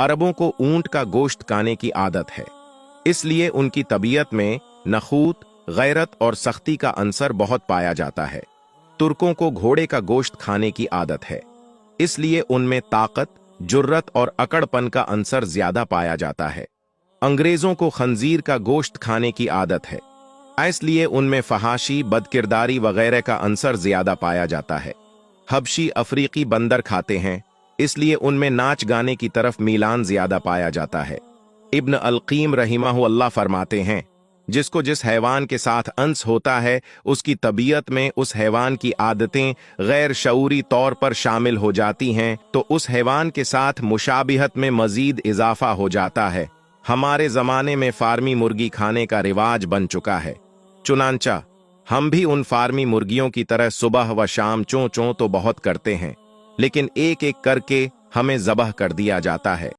अरबों को ऊंट का गोश्त खाने की आदत है, इसलिए उनकी तबीयत में नखूत, गैरत और सख्ती का अंसर बहुत पाया जाता है। तुर्कों को घोड़े का गोश्त खाने की आदत है, इसलिए उनमें ताकत, जुर्रत और अकड़पन का अंसर ज्यादा पाया जाता है। अंग्रेजों को खंजीर का गोश्त खाने की आदत है, इसलिए उनमें फहाशी, बदकिरदारी वगैरह का अंसर ज्यादा पाया जाता है। हबशी अफ्रीकी बंदर खाते हैं, इसलिए उनमें नाच गाने की तरफ मीलान ज्यादा पाया जाता है। इब्न अलकीम रहिमहुल्लाह फरमाते हैं, जिसको जिस हैवान के साथ अंस होता है उसकी तबीयत में उस हैवान की आदतें गैर शऊरी तौर पर शामिल हो जाती हैं तो उस हैवान के साथ मुशाबिहत में मजीद इजाफा हो जाता है। हमारे जमाने में फार्मी मुर्गी खाने का रिवाज बन चुका है, चुनांचा हम भी उन फार्मी मुर्गियों की तरह सुबह व शाम चों चों तो बहुत करते हैं, लेकिन एक एक करके हमें ज़बह कर दिया जाता है।